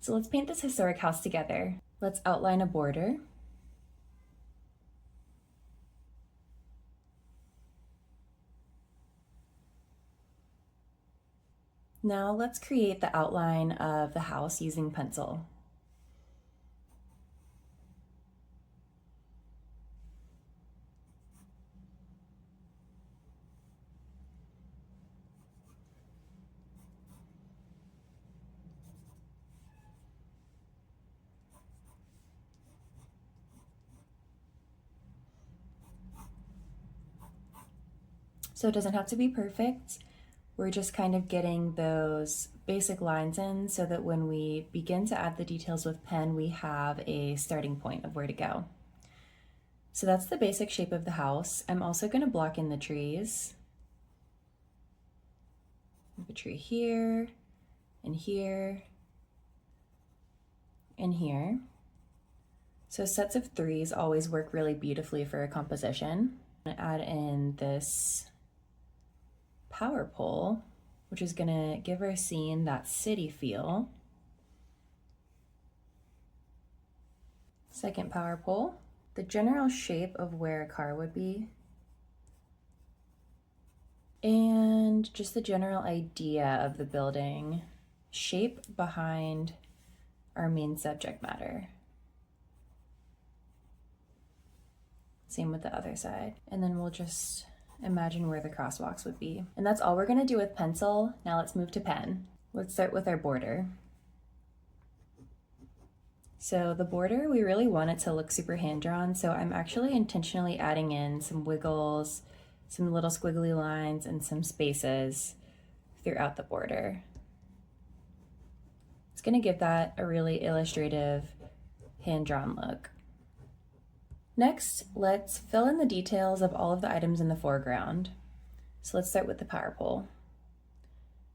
So let's paint this historic house together. Let's outline a border. Now let's create the outline of the house using pencil. So it doesn't have to be perfect. We're just kind of getting those basic lines in so that when we begin to add the details with pen, we have a starting point of where to go. So that's the basic shape of the house. I'm also going to block in the trees. I have a tree here, and here, and here. So sets of threes always work really beautifully for a composition. I'm going to add in this power pole, which is going to give our scene that city feel. Second power pole, the general shape of where a car would be, and just the general idea of the building, shape behind our main subject matter. Same with the other side. And then we'll just imagine where the crosswalks would be. And that's all we're gonna do with pencil. Now let's move to pen. Let's start with our border. So the border, we really want it to look super hand-drawn, so I'm actually intentionally adding in some wiggles, some little squiggly lines, and some spaces throughout the border. It's gonna give that a really illustrative, hand-drawn look. Next, let's fill in the details of all of the items in the foreground. So let's start with the power pole.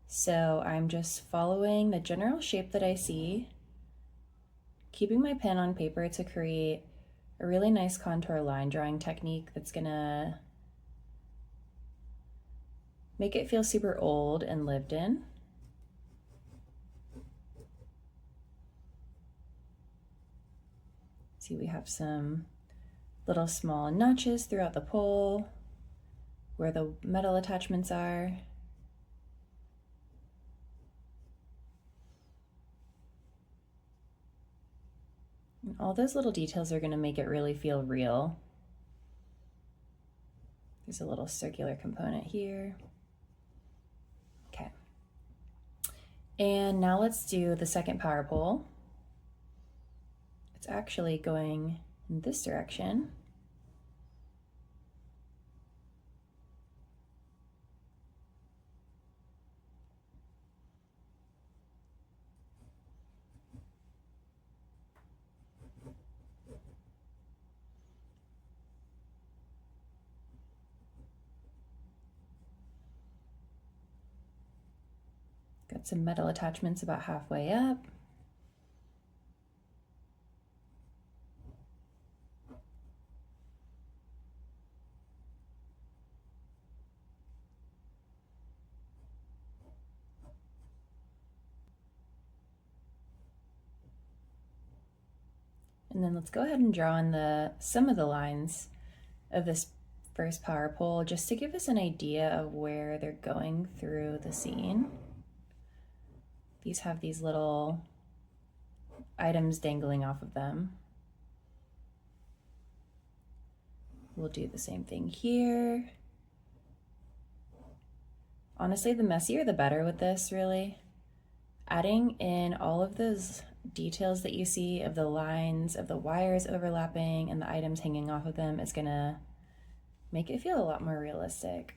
So I'm just following the general shape that I see, keeping my pen on paper to create a really nice contour line drawing technique that's gonna make it feel super old and lived in. See, we have some little small notches throughout the pole where the metal attachments are. And all those little details are going to make it really feel real. There's a little circular component here. Okay. And now let's do the second power pole. It's actually going in this direction. Got some metal attachments about halfway up. And then let's go ahead and draw in some of the lines of this first power pole just to give us an idea of where they're going through the scene. These have these little items dangling off of them. We'll do the same thing here. Honestly, the messier the better with this, really. Adding in all of those details that you see of the lines, of the wires overlapping, and the items hanging off of them is gonna make it feel a lot more realistic.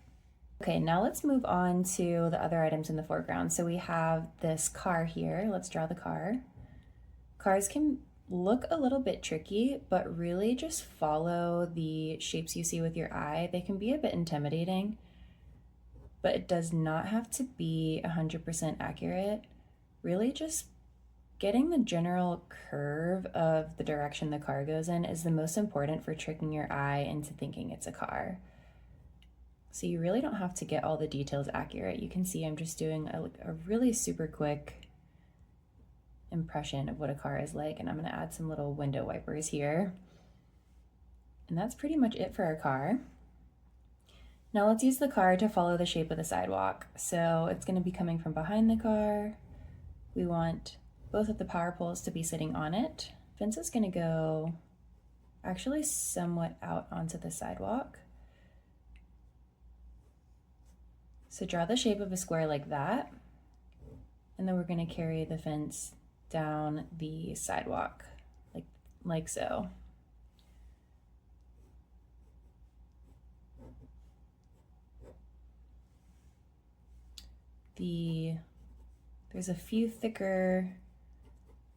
Okay, now let's move on to the other items in the foreground. So we have this car here. Let's draw the car. Cars can look a little bit tricky, but really just follow the shapes you see with your eye. They can be a bit intimidating, but it does not have to be 100% accurate. Really just getting the general curve of the direction the car goes in is the most important for tricking your eye into thinking it's a car. So you really don't have to get all the details accurate. You can see I'm just doing a really super quick impression of what a car is like. And I'm gonna add some little window wipers here. And that's pretty much it for our car. Now let's use the car to follow the shape of the sidewalk. So it's gonna be coming from behind the car. We want both of the power poles to be sitting on it. Fence is gonna go actually somewhat out onto the sidewalk. So draw the shape of a square like that. And then we're gonna carry the fence down the sidewalk, like so. There's a few thicker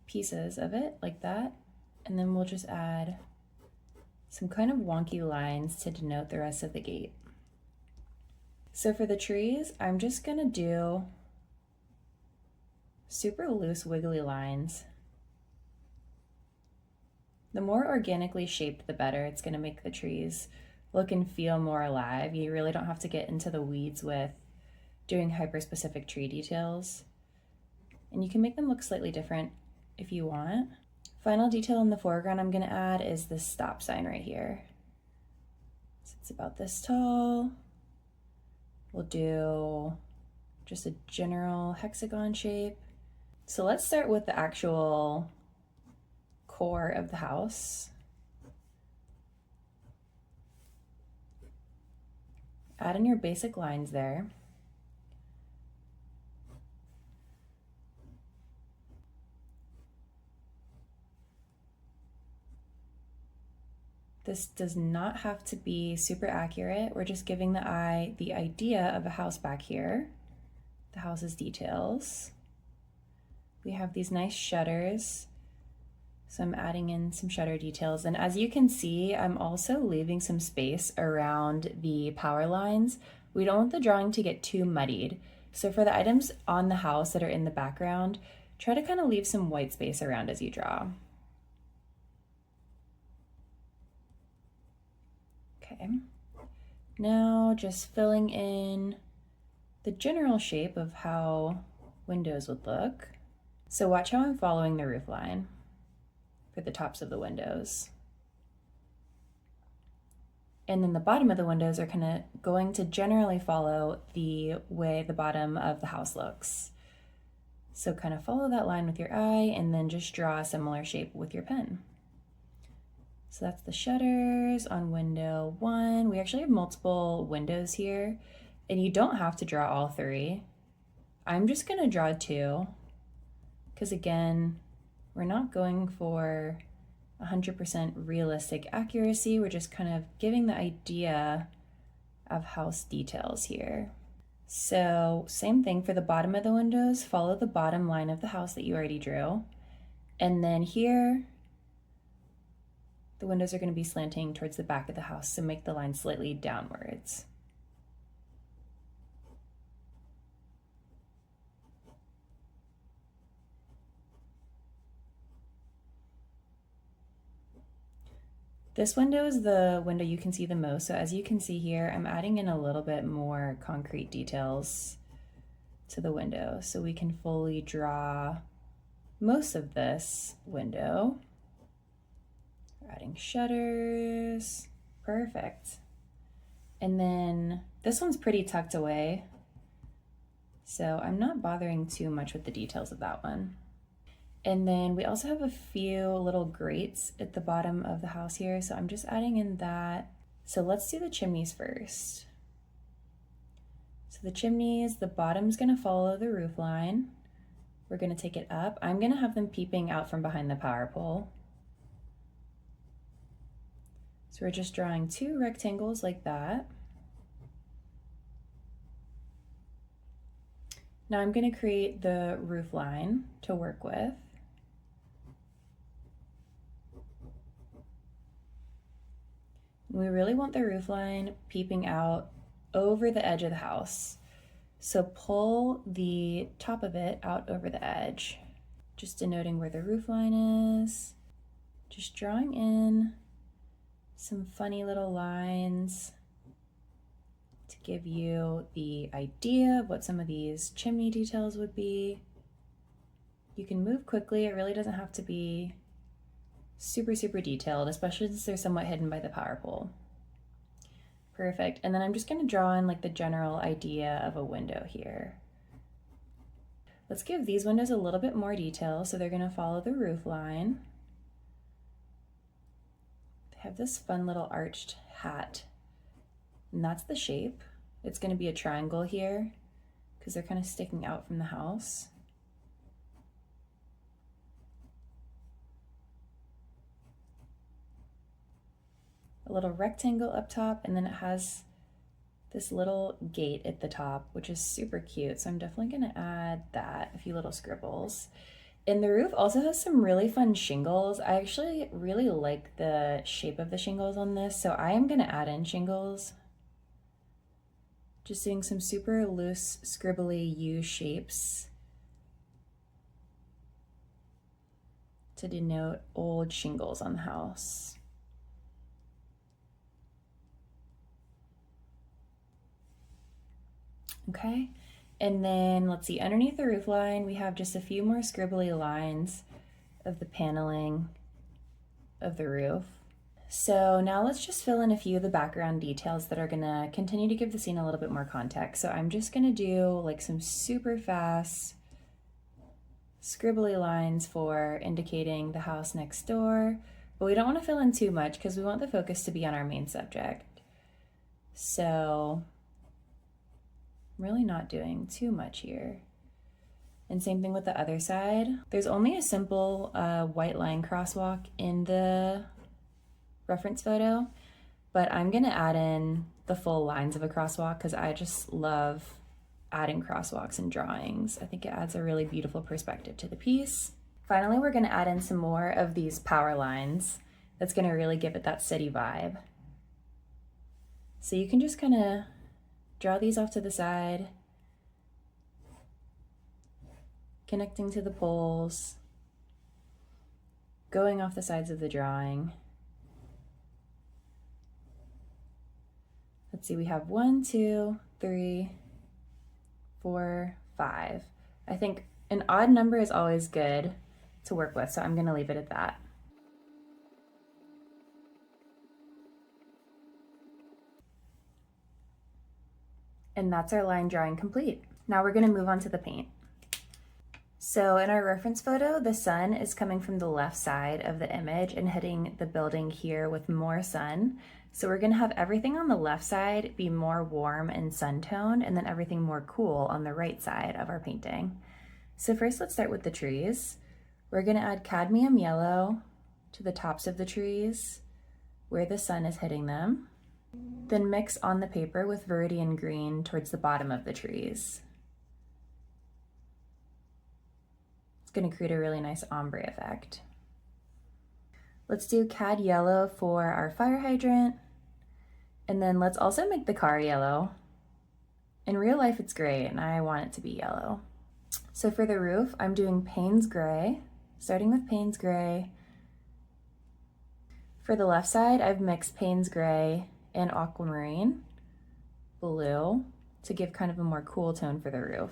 pieces of it like that, and then we'll just add some kind of wonky lines to denote the rest of the gate. So for the trees, I'm just gonna do super loose wiggly lines. The more organically shaped, the better. It's gonna make the trees look and feel more alive. You really don't have to get into the weeds with doing hyper-specific tree details. And you can make them look slightly different if you want. Final detail in the foreground I'm gonna add is this stop sign right here. So it's about this tall. We'll do just a general hexagon shape. So let's start with the actual core of the house. Add in your basic lines there. This does not have to be super accurate. We're just giving the eye the idea of a house back here, the house's details. We have these nice shutters, so I'm adding in some shutter details. And as you can see, I'm also leaving some space around the power lines. We don't want the drawing to get too muddied. So for the items on the house that are in the background, try to kind of leave some white space around as you draw. Okay, now just filling in the general shape of how windows would look. So watch how I'm following the roof line for the tops of the windows. And then the bottom of the windows are going to generally follow the way the bottom of the house looks. So kind of follow that line with your eye and then just draw a similar shape with your pen. So that's the shutters on window 1. We actually have multiple windows here, and you don't have to draw all 3. I'm just gonna draw 2, because again, we're not going for 100% realistic accuracy. We're just kind of giving the idea of house details here. So same thing for the bottom of the windows, follow the bottom line of the house that you already drew. And then here, the windows are going to be slanting towards the back of the house, so make the line slightly downwards. This window is the window you can see the most, so as you can see here, I'm adding in a little bit more concrete details to the window so we can fully draw most of this window. Adding shutters, perfect. And then this one's pretty tucked away, so I'm not bothering too much with the details of that one. And then we also have a few little grates at the bottom of the house here, so I'm just adding in that. So let's do the chimneys first. So the chimneys, the bottom's gonna follow the roof line. We're gonna take it up. I'm gonna have them peeping out from behind the power pole. So we're just drawing 2 rectangles like that. Now I'm going to create the roof line to work with. We really want the roof line peeping out over the edge of the house. So pull the top of it out over the edge, just denoting where the roof line is. Just drawing in some funny little lines to give you the idea of what some of these chimney details would be. You can move quickly. It really doesn't have to be super, super detailed, especially since they're somewhat hidden by the power pole. Perfect. And then I'm just going to draw in like the general idea of a window here. Let's give these windows a little bit more detail. So they're going to follow the roof line. They have this fun little arched hat, and that's the shape. It's going to be a triangle here because they're kind of sticking out from the house. A little rectangle up top, and then it has this little gate at the top, which is super cute. So I'm definitely going to add that, a few little scribbles. And the roof also has some really fun shingles. I actually really like the shape of the shingles on this, so I am going to add in shingles. Just doing some super loose, scribbly U shapes to denote old shingles on the house. Okay, and then let's see, underneath the roof line, we have just a few more scribbly lines of the paneling of the roof. So now let's just fill in a few of the background details that are gonna continue to give the scene a little bit more context. So I'm just gonna do like some super fast scribbly lines for indicating the house next door, but we don't wanna fill in too much because we want the focus to be on our main subject. So I'm really not doing too much here. And same thing with the other side. There's only a simple white line crosswalk in the reference photo, but I'm gonna add in the full lines of a crosswalk because I just love adding crosswalks in drawings. I think it adds a really beautiful perspective to the piece. Finally, we're gonna add in some more of these power lines. That's gonna really give it that city vibe. So you can just kind of draw these off to the side, connecting to the poles, going off the sides of the drawing. Let's see, we have 1, 2, 3, 4, 5. I think an odd number is always good to work with, so I'm gonna leave it at that. And that's our line drawing complete. Now we're gonna move on to the paint. So in our reference photo, the sun is coming from the left side of the image and hitting the building here with more sun. So we're gonna have everything on the left side be more warm and sun-toned, and then everything more cool on the right side of our painting. So first, let's start with the trees. We're gonna add cadmium yellow to the tops of the trees where the sun is hitting them. Then mix on the paper with viridian green towards the bottom of the trees. It's going to create a really nice ombre effect. Let's do cad yellow for our fire hydrant. And then let's also make the car yellow. In real life, it's gray, and I want it to be yellow. So for the roof, I'm doing Payne's Gray, starting with Payne's Gray. For the left side, I've mixed Payne's Gray and aquamarine blue to give kind of a more cool tone for the roof.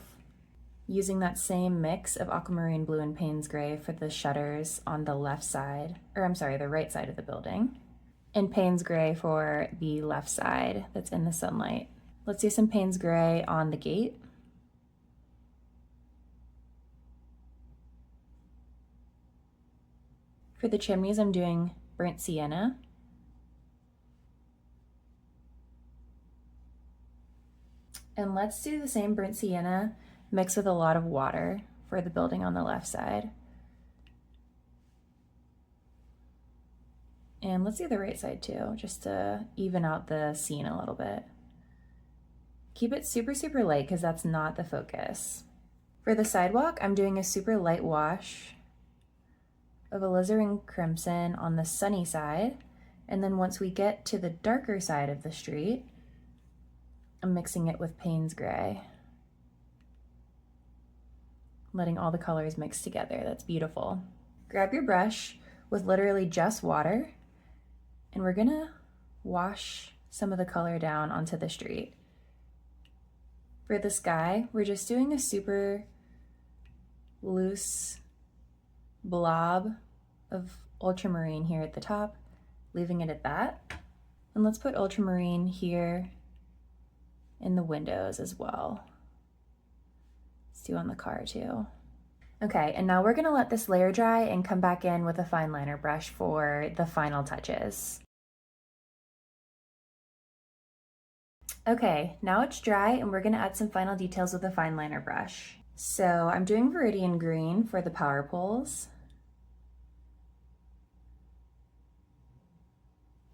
Using that same mix of aquamarine blue and Payne's Gray for the shutters on the left side, or I'm sorry, the right side of the building, and Payne's Gray for the left side that's in the sunlight. Let's do some Payne's Gray on the gate. For the chimneys, I'm doing burnt sienna. And let's do the same burnt sienna mixed with a lot of water for the building on the left side. And let's do the right side too, just to even out the scene a little bit. Keep it super, super light because that's not the focus. For the sidewalk, I'm doing a super light wash of alizarin crimson on the sunny side. And then once we get to the darker side of the street, I'm mixing it with Payne's Gray. Letting all the colors mix together. That's beautiful. Grab your brush with literally just water, and we're gonna wash some of the color down onto the street. For the sky, we're just doing a super loose blob of ultramarine here at the top, leaving it at that. And let's put ultramarine here in the windows as well. Let's do on the car too. Okay, and now we're gonna let this layer dry and come back in with a fine liner brush for the final touches. Okay, now it's dry and we're gonna add some final details with a fine liner brush. So I'm doing Viridian Green for the power poles.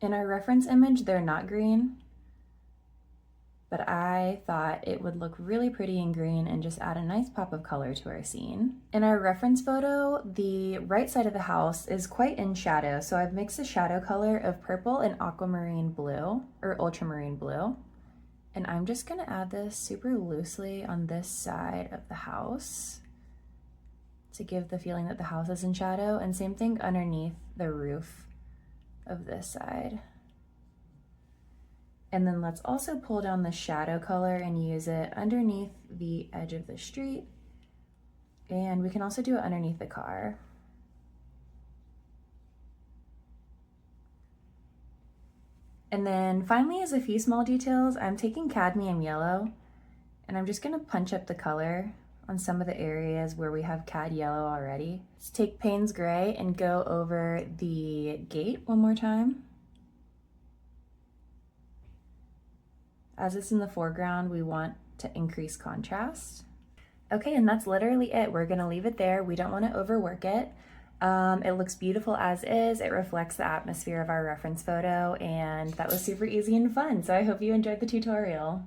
In our reference image, they're not green, but I thought it would look really pretty in green and just add a nice pop of color to our scene. In our reference photo, the right side of the house is quite in shadow, so I've mixed the shadow color of purple and aquamarine blue, or ultramarine blue. And I'm just gonna add this super loosely on this side of the house to give the feeling that the house is in shadow, and same thing underneath the roof of this side. And then let's also pull down the shadow color and use it underneath the edge of the street. And we can also do it underneath the car. And then finally, as a few small details, I'm taking cadmium yellow and I'm just gonna punch up the color on some of the areas where we have cad yellow already. Let's take Payne's Gray and go over the gate one more time. As it's in the foreground, we want to increase contrast. Okay, and that's literally it. We're gonna leave it there. We don't wanna overwork it. It looks beautiful as is. It reflects the atmosphere of our reference photo, and that was super easy and fun. So I hope you enjoyed the tutorial.